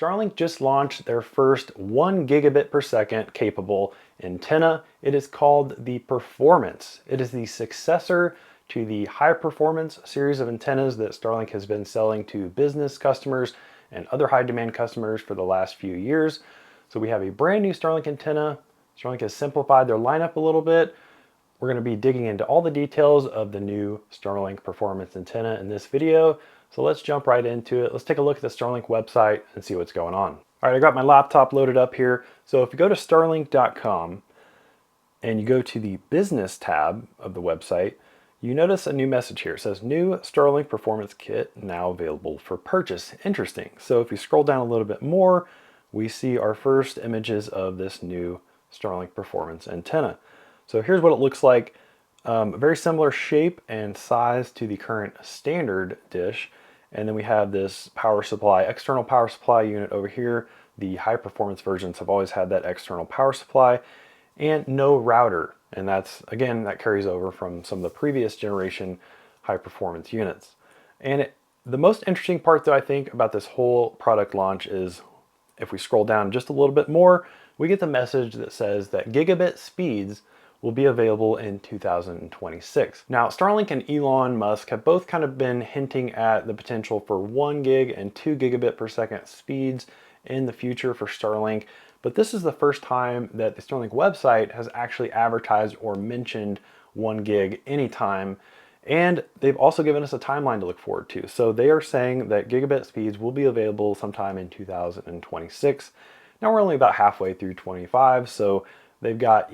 Starlink just launched their first 1 gigabit per second capable antenna. It is called the Performance. It is the successor to the high performance series of antennas that Starlink has been selling to business customers and other high demand customers for the last few years. So we have a brand new Starlink antenna. Starlink has simplified their lineup a little bit. We're going to be digging into all the details of the new Starlink Performance antenna in this video. So let's jump right into it. Let's take a look at the Starlink website and see what's going on. All right, I got my laptop loaded up here. So if you go to starlink.com and you go to the business tab of the website, you notice a new message here. It says new Starlink Performance Kit now available for purchase. Interesting. So if you scroll down a little bit more, we see our first images of this new Starlink Performance antenna. So here's what it looks like. A very similar shape and size to the current standard dish. And then we have this power supply, external power supply unit over here. The high performance versions have always had that external power supply and no router. And that's, again, that carries over from some of the previous generation high performance units. And the most interesting part, though, I think about this whole product launch is if we scroll down just a little bit more, we get the message that says that gigabit speeds will be available in 2026. Now, Starlink and Elon Musk have both kind of been hinting at the potential for 1 gig and 2 gigabit per second speeds in the future for Starlink, but this is the first time that the Starlink website has actually advertised or mentioned 1 gig anytime. And they've also given us a timeline to look forward to. So they are saying that gigabit speeds will be available sometime in 2026. Now we're only about halfway through 25, so they've got,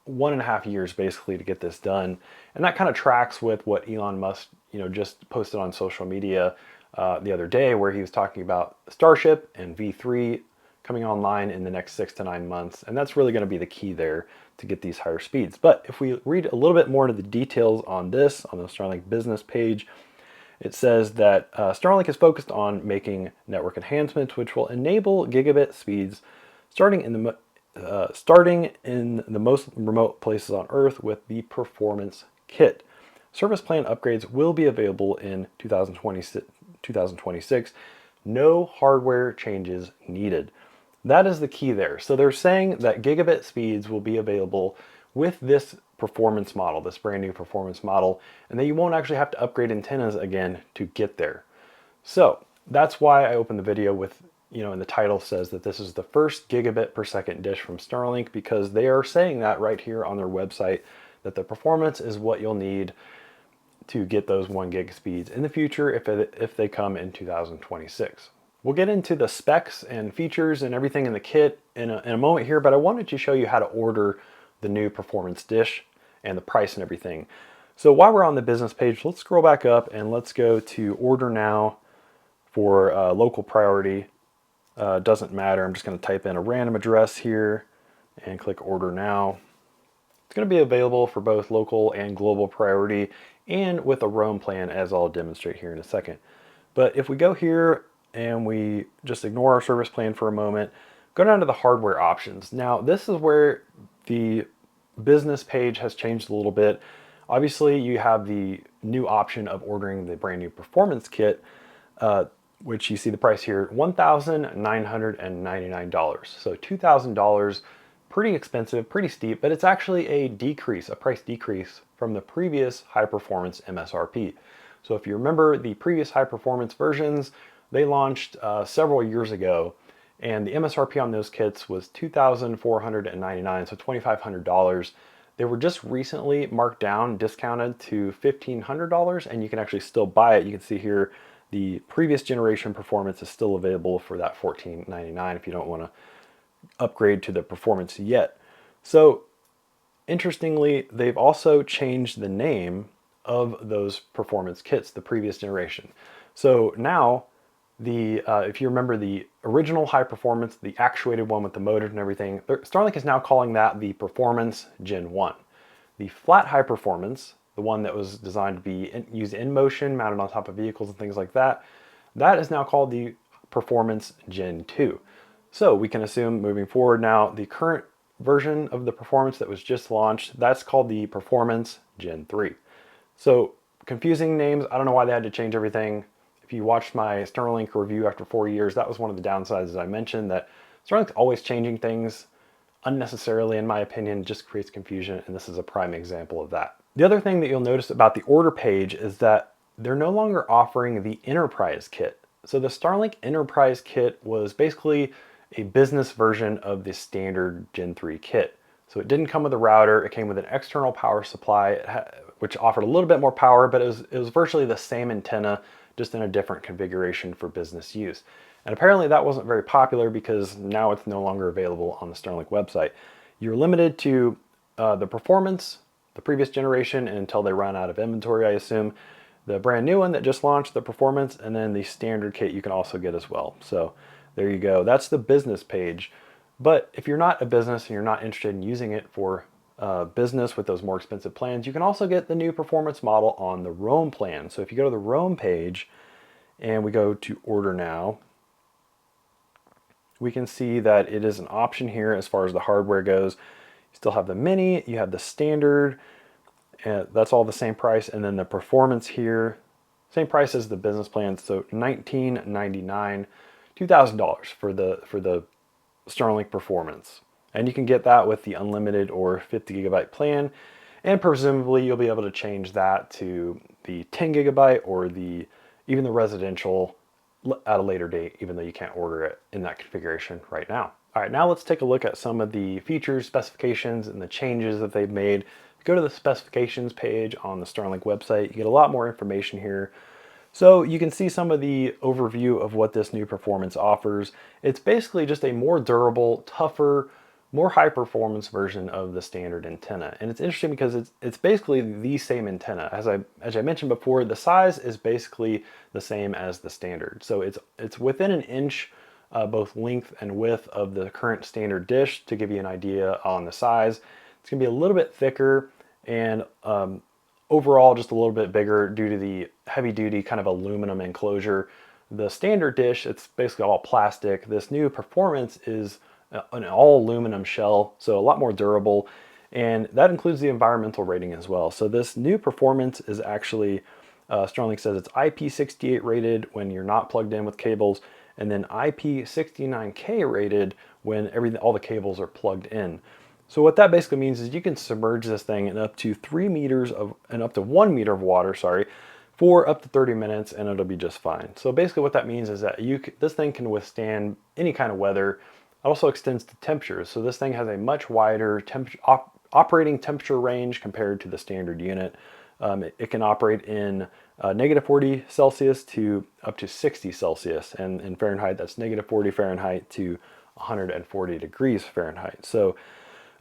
1.5 years basically to get this done. And that kind of tracks with what Elon Musk, just posted on social media the other day, where he was talking about Starship and V3 coming online in the next 6 to 9 months. And that's really going to be the key there to get these higher speeds. But if we read a little bit more into the details on this, on the Starlink business page, it says that Starlink is focused on making network enhancements, which will enable gigabit speeds starting in the most remote places on Earth with the Performance Kit. Service plan upgrades will be available in 2026. No hardware changes needed. That is the key there. So they're saying that gigabit speeds will be available with this performance model, this brand new performance model, and that you won't actually have to upgrade antennas again to get there. So that's why I opened the video with, and the title says that this is the first gigabit per second dish from Starlink, because they are saying that right here on their website, that the performance is what you'll need to get those 1 gig speeds in the future if they come in 2026. We'll get into the specs and features and everything in the kit in a moment here, but I wanted to show you how to order the new performance dish and the price and everything. So while we're on the business page, let's scroll back up and let's go to order now for local priority. Doesn't matter. I'm just going to type in a random address here and click order now. It's going to be available for both local and global priority and with a roam plan, as I'll demonstrate here in a second. But if we go here and we just ignore our service plan for a moment, go down to the hardware options. Now, this is where the business page has changed a little bit. Obviously, you have the new option of ordering the brand new performance kit, which you see the price here, $1,999. So $2,000, pretty expensive, pretty steep, but it's actually a price decrease from the previous high performance MSRP. So if you remember the previous high performance versions, they launched several years ago, and the MSRP on those kits was $2,499, so $2,500. They were just recently marked down, discounted to $1,500, and you can actually still buy it. You can see here the previous generation performance is still available for that $1,499 if you don't want to upgrade to the performance yet. So interestingly, they've also changed the name of those performance kits, the previous generation. So now, if you remember the original high performance, the actuated one with the motor and everything, Starlink is now calling that the Performance Gen 1. The flat high performance, the one that was designed to be used in motion, mounted on top of vehicles and things like that, that is now called the Performance Gen 2. So we can assume moving forward now, the current version of the performance that was just launched, that's called the Performance Gen 3. So confusing names, I don't know why they had to change everything. If you watched my Starlink review after 4 years, that was one of the downsides, as I mentioned, that Starlink's always changing things unnecessarily, in my opinion, just creates confusion, and this is a prime example of that. The other thing that you'll notice about the order page is that they're no longer offering the Enterprise kit. So the Starlink Enterprise kit was basically a business version of the standard Gen 3 kit. So it didn't come with a router, it came with an external power supply, which offered a little bit more power, but it was virtually the same antenna, just in a different configuration for business use. And apparently that wasn't very popular because now it's no longer available on the Starlink website. You're limited to the performance, the previous generation, until they run out of inventory, I assume. The brand new one that just launched, the performance, and then the standard kit you can also get as well. So there you go. That's the business page. But if you're not a business and you're not interested in using it for business with those more expensive plans, you can also get the new performance model on the Roam plan. So if you go to the Roam page and we go to order now, we can see that it is an option here as far as the hardware goes. You still have the mini, you have the standard, and that's all the same price. And then the performance here, same price as the business plan. So $19.99, $2,000 for the Starlink performance. And you can get that with the unlimited or 50 gigabyte plan. And presumably you'll be able to change that to the 10 gigabyte or even the residential at a later date, even though you can't order it in that configuration right now. All right, now let's take a look at some of the features, specifications, and the changes that they've made. Go to the specifications page on the Starlink website. You get a lot more information here. So you can see some of the overview of what this new performance offers. It's basically just a more durable, tougher, more high performance version of the standard antenna. And it's interesting because it's basically the same antenna. As I mentioned before, the size is basically the same as the standard. So it's within an inch, both length and width of the current standard dish, to give you an idea on the size. It's gonna be a little bit thicker and overall just a little bit bigger due to the heavy duty kind of aluminum enclosure. The standard dish, it's basically all plastic. This new performance is an all aluminum shell, so a lot more durable, and that includes the environmental rating as well. So this new performance is actually, Starlink says it's IP68 rated when you're not plugged in with cables, and then IP69K rated when all the cables are plugged in. So what that basically means is you can submerge this thing in up to 3 meters and up to 1 meter of water, for up to 30 minutes, and it'll be just fine. So basically what that means is that this thing can withstand any kind of weather. It also extends to temperatures. So this thing has a much wider operating temperature range compared to the standard unit. It can operate in -40 Celsius to up to 60 Celsius. And in Fahrenheit, that's -40 Fahrenheit to 140 degrees Fahrenheit. So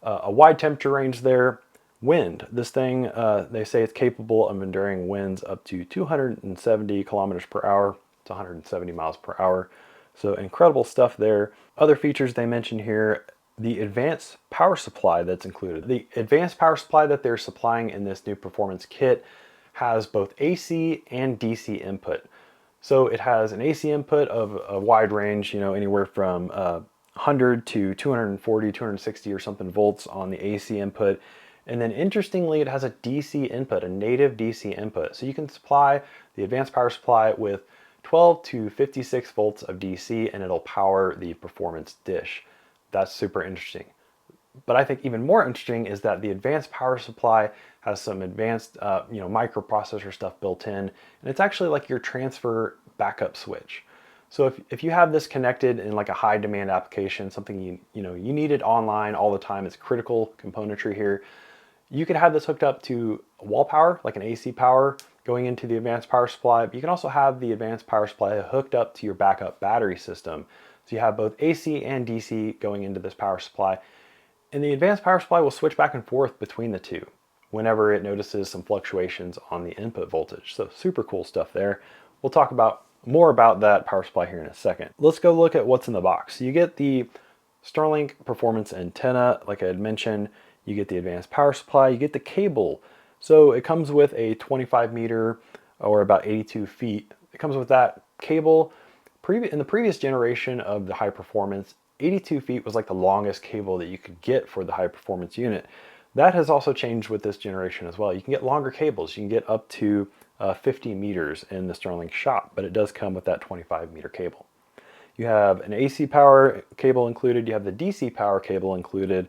a wide temperature range there. Wind. This thing, they say it's capable of enduring winds up to 270 kilometers per hour to 170 miles per hour. So incredible stuff there. Other features they mention here, the advanced power supply that's included. The advanced power supply that they're supplying in this new performance kit has both AC and DC input. So it has an AC input of a wide range, anywhere from 100 to 240, 260 or something volts on the AC input. And then interestingly, it has a DC input, a native DC input. So you can supply the advanced power supply with 12 to 56 volts of DC and it'll power the performance dish. That's super interesting. But I think even more interesting is that the advanced power supply has some advanced microprocessor stuff built in, and it's actually like your transfer backup switch. So if you have this connected in like a high demand application, something you need it online all the time, it's critical componentry here, you could have this hooked up to wall power, like an AC power going into the advanced power supply, but you can also have the advanced power supply hooked up to your backup battery system. So you have both AC and DC going into this power supply, and the advanced power supply will switch back and forth between the two whenever it notices some fluctuations on the input voltage. So super cool stuff there. We'll talk more about that power supply here in a second. Let's go look at what's in the box. So you get the Starlink performance antenna, like I had mentioned. You get the advanced power supply, you get the cable. So it comes with a 25 meter or about 82 feet. It comes with that cable. In the previous generation of the high performance, 82 feet was like the longest cable that you could get for the high performance unit. That has also changed with this generation as well. You can get longer cables. You can get up to 50 meters in the Starlink shop, but it does come with that 25-meter cable. You have an AC power cable included, you have the DC power cable included,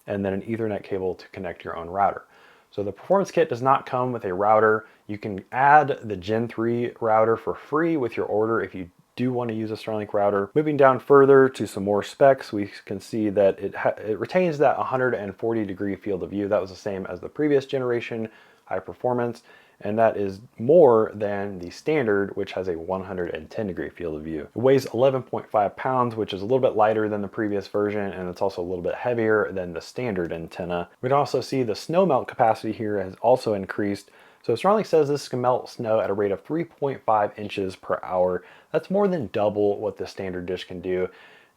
and then an Ethernet cable to connect your own router. So the performance kit does not come with a router. You can add the Gen 3 router for free with your order if you do want to use a Starlink router. Moving down further to some more specs, we can see that it retains that 140-degree field of view. That was the same as the previous generation high performance, and that is more than the standard, which has a 110-degree field of view. It weighs 11.5 pounds, which is a little bit lighter than the previous version, and it's also a little bit heavier than the standard antenna. We can also see the snow melt capacity here has also increased. So Starlink says this can melt snow at a rate of 3.5 inches per hour. That's more than double what the standard dish can do.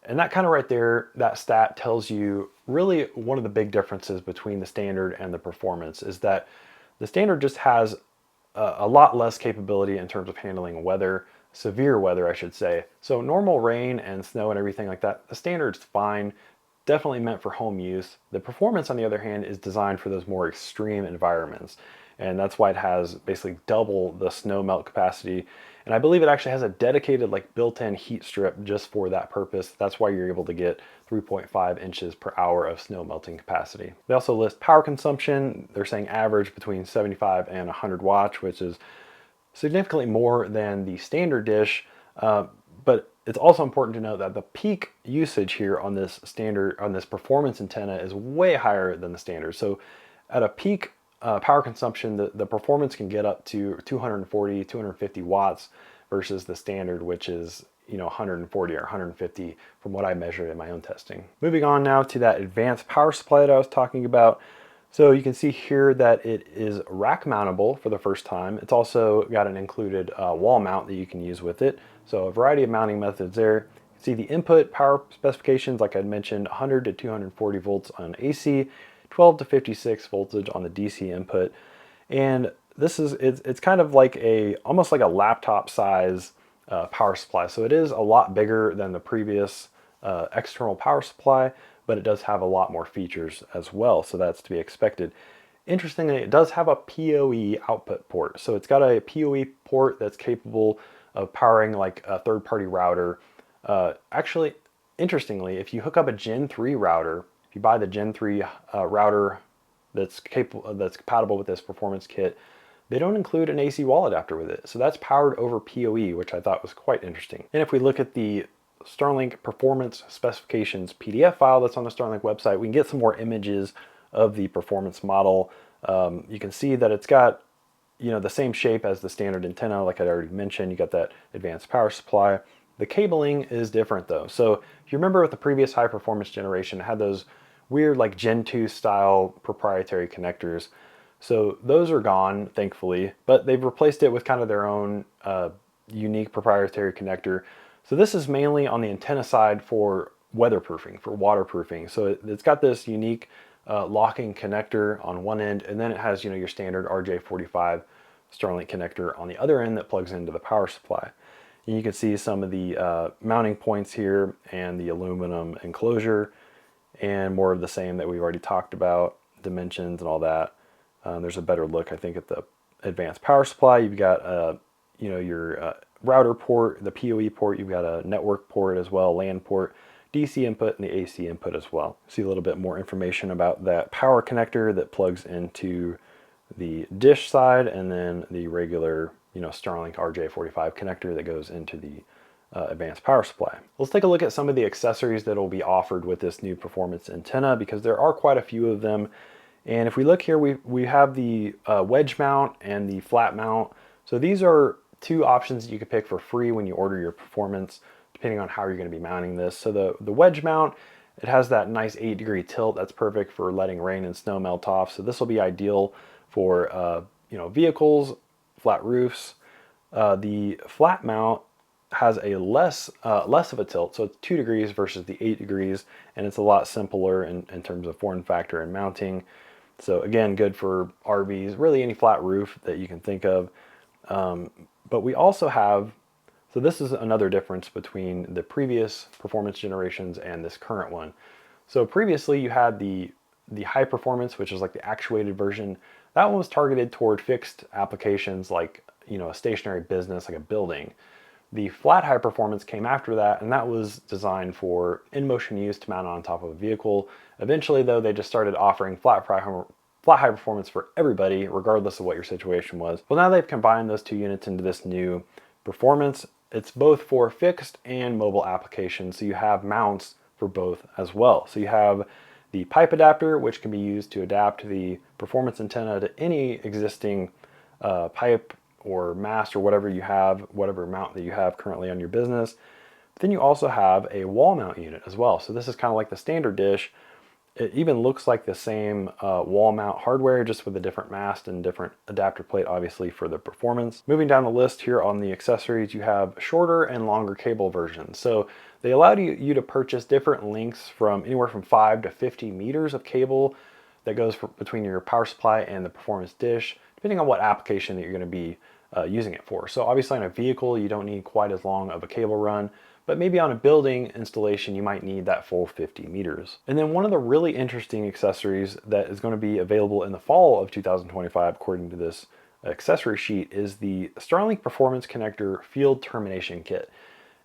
And that kind of right there, that stat tells you really one of the big differences between the standard and the performance is that the standard just has a lot less capability in terms of handling weather, severe weather, I should say. So normal rain and snow and everything like that, the standard's fine, definitely meant for home use. The performance, on the other hand, is designed for those more extreme environments. And that's why it has basically double the snow melt capacity. And I believe it actually has a dedicated like built-in heat strip just for that purpose. That's why you're able to get 3.5 inches per hour of snow melting capacity. They also list power consumption. They're saying average between 75 and 100 watts, which is significantly more than the standard dish. But it's also important to note that the peak usage here on this performance antenna is way higher than the standard. So at a peak power consumption, the performance can get up to 240, 250 watts versus the standard, which is 140 or 150 from what I measured in my own testing. Moving on now to that advanced power supply that I was talking about. So you can see here that it is rack mountable for the first time. It's also got an included wall mount that you can use with it. So a variety of mounting methods there. You can see the input power specifications, like I mentioned, 100 to 240 volts on AC, 12 to 56 voltage on the DC input. And it's kind of like almost like a laptop size power supply. So it is a lot bigger than the previous external power supply, but it does have a lot more features as well. So that's to be expected. Interestingly, it does have a PoE output port. So it's got a PoE port that's capable of powering like a third-party router. Actually, interestingly, if you hook up a Gen 3 router, if you buy the Gen 3 router that's compatible with this performance kit, they don't include an AC wall adapter with it. So that's powered over PoE, which I thought was quite interesting. And if we look at the Starlink performance specifications PDF file that's on the Starlink website, we can get some more images of the performance model. You can see that it's got the same shape as the standard antenna, like I already mentioned. You got that advanced power supply. The cabling is different though. So if you remember with the previous high performance generation, it had those weird like Gen 2 style proprietary connectors. So those are gone, thankfully, but they've replaced it with kind of their own unique proprietary connector. So this is mainly on the antenna side for weatherproofing, for waterproofing. So it's got this unique locking connector on one end, and then it has your standard RJ45 Starlink connector on the other end that plugs into the power supply. And you can see some of the mounting points here and the aluminum enclosure, and more of the same that we've already talked about, dimensions and all that. There's a better look, I think, at the advanced power supply. You've got your router port, the PoE port. You've got a network port as well, LAN port, DC input, and the AC input as well. See a little bit more information about that power connector that plugs into the dish side, and then the regular Starlink RJ45 connector that goes into the advanced power supply. Let's take a look at some of the accessories that will be offered with this new performance antenna, because there are quite a few of them. And if we look here, we have the wedge mount and the flat mount. So these are two options that you can pick for free when you order your performance, depending on how you're going to be mounting this. So the wedge mount, it has that nice 8-degree tilt. That's perfect for letting rain and snow melt off. So this will be ideal for vehicles, flat roofs. The flat mount has a less of a tilt, so it's 2 degrees versus the 8 degrees, and it's a lot simpler in terms of form factor and mounting. So again, good for RVs, really any flat roof that you can think of. But we also have, so this is another difference between the previous performance generations and this current one. So previously you had the high performance, which is like the actuated version. That one was targeted toward fixed applications like a stationary business like a building. The flat high performance came after that, and that was designed for in-motion use to mount on top of a vehicle. Eventually, though, they just started offering flat high performance for everybody, regardless of what your situation was. Well, now they've combined those two units into this new performance. It's both for fixed and mobile applications, so you have mounts for both as well. So you have the pipe adapter, which can be used to adapt the performance antenna to any existing pipe or mast or whatever you have, whatever mount that you have currently on your business. But then you also have a wall mount unit as well. So this is kind of like the standard dish. It even looks like the same wall mount hardware, just with a different mast and different adapter plate, obviously, for the performance. Moving down the list here on the accessories, you have shorter and longer cable versions. So they allowed you to purchase different lengths from anywhere from 5 to 50 meters of cable that goes between your power supply and the performance dish, depending on what application that you're going to be using it for. So obviously on a vehicle, you don't need quite as long of a cable run, but maybe on a building installation, you might need that full 50 meters. And then one of the really interesting accessories that is going to be available in the fall of 2025, according to this accessory sheet, is the Starlink Performance Connector Field Termination Kit.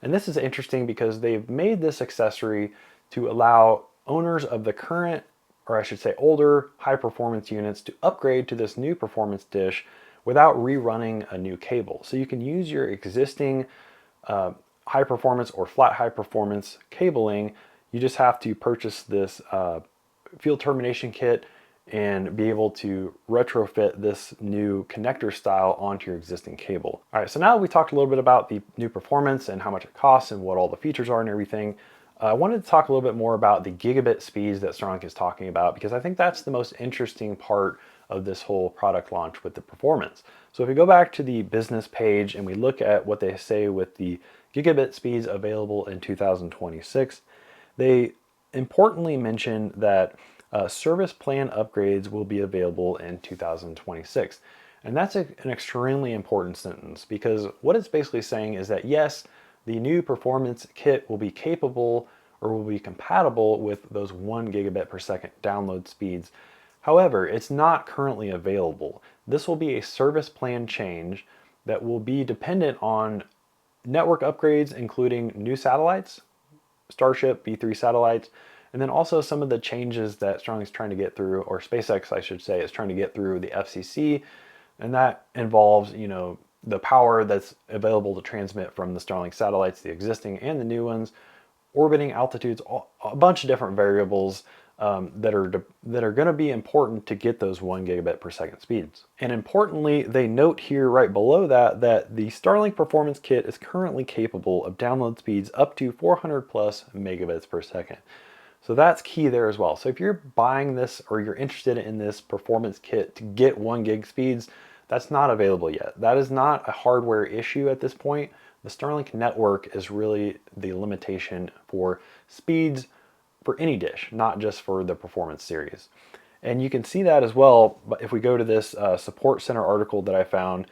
And this is interesting because they've made this accessory to allow owners of the current, or I should say older, high performance units to upgrade to this new performance dish without rerunning a new cable. So you can use your existing high performance or flat high performance cabling. You just have to purchase this field termination kit and be able to retrofit this new connector style onto your existing cable. All right, so now that we talked a little bit about the new performance and how much it costs and what all the features are and everything, I wanted to talk a little bit more about the gigabit speeds that Starlink is talking about, because I think that's the most interesting part of this whole product launch with the performance. So if we go back to the business page and we look at what they say with the gigabit speeds available in 2026, they importantly mention that service plan upgrades will be available in 2026. And that's an extremely important sentence, because what it's basically saying is that yes, the new performance kit will be capable or will be compatible with those 1 gigabit per second download speeds. However, it's not currently available. This will be a service plan change that will be dependent on network upgrades, including new satellites, Starship V3 satellites, and then also some of the changes that Starlink's trying to get through, or SpaceX, I should say, is trying to get through the FCC. And that involves, the power that's available to transmit from the Starlink satellites, the existing and the new ones, orbiting altitudes, a bunch of different variables that are going to be important to get those 1 gigabit per second speeds. And importantly, they note here right below that the Starlink Performance Kit is currently capable of download speeds up to 400 plus megabits per second. So that's key there as well. So if you're buying this or you're interested in this performance kit to get 1 gig speeds, that's not available yet. That is not a hardware issue at this point. The Starlink network is really the limitation for speeds for any dish, not just for the performance series. And you can see that as well if we go to this support center article that I found.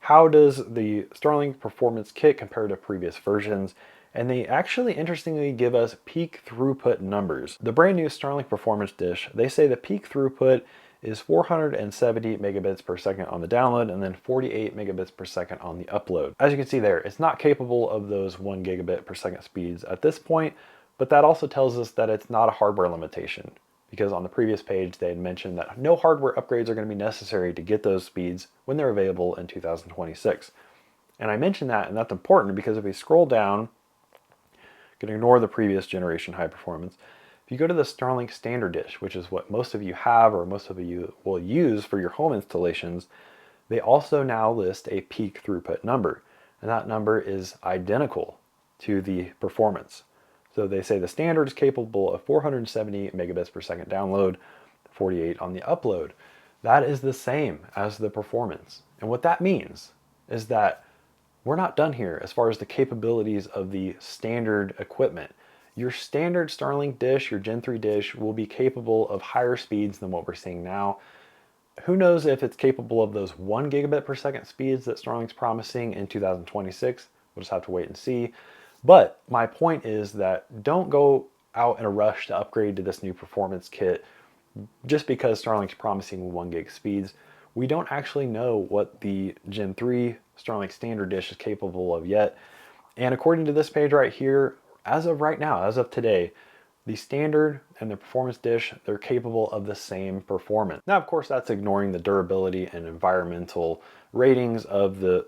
How does the Starlink Performance Kit compare to previous versions? And they actually interestingly give us peak throughput numbers. The brand new Starlink Performance dish, they say the peak throughput is 470 megabits per second on the download and then 48 megabits per second on the upload. As you can see there, it's not capable of those 1 gigabit per second speeds at this point, but that also tells us that it's not a hardware limitation, because on the previous page they had mentioned that no hardware upgrades are going to be necessary to get those speeds when they're available in 2026. And I mentioned that, and that's important because if we scroll down, you can ignore the previous generation high performance. If you go to the Starlink standard dish, which is what most of you have or most of you will use for your home installations, they also now list a peak throughput number, and that number is identical to the performance. So they say the standard is capable of 470 megabits per second download, 48 on the upload. That is the same as the performance. And what that means is that we're not done here as far as the capabilities of the standard equipment. Your standard Starlink dish, your Gen 3 dish, will be capable of higher speeds than what we're seeing now. Who knows if it's capable of those 1 gigabit per second speeds that Starlink's promising in 2026? We'll just have to wait and see. But my point is that don't go out in a rush to upgrade to this new performance kit just because Starlink's promising 1 gig speeds. We don't actually know what the Gen 3 Starlink standard dish is capable of yet. And according to this page right here, as of right now, as of today, the standard and the performance dish, they're capable of the same performance. Now, of course, that's ignoring the durability and environmental ratings of the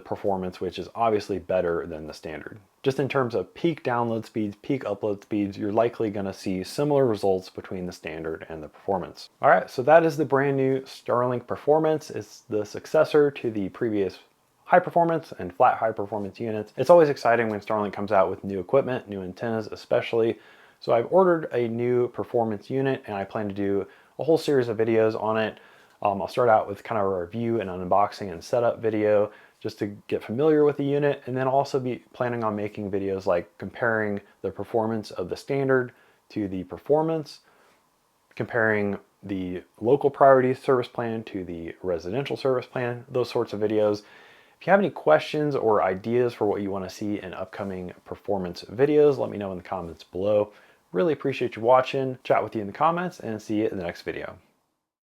performance, which is obviously better than the standard. Just in terms of peak download speeds, peak upload speeds, you're likely gonna see similar results between the standard and the performance. All right, so that is the brand new Starlink Performance. It's the successor to the previous high performance and flat high performance units. It's always exciting when Starlink comes out with new equipment, new antennas especially. So I've ordered a new performance unit and I plan to do a whole series of videos on it. I'll start out with kind of a review and unboxing and setup video just to get familiar with the unit, and then I'll also be planning on making videos like comparing the performance of the standard to the performance, comparing the local priority service plan to the residential service plan, those sorts of videos. If you have any questions or ideas for what you want to see in upcoming performance videos, let me know in the comments below. Really appreciate you watching. Chat with you in the comments and see you in the next video.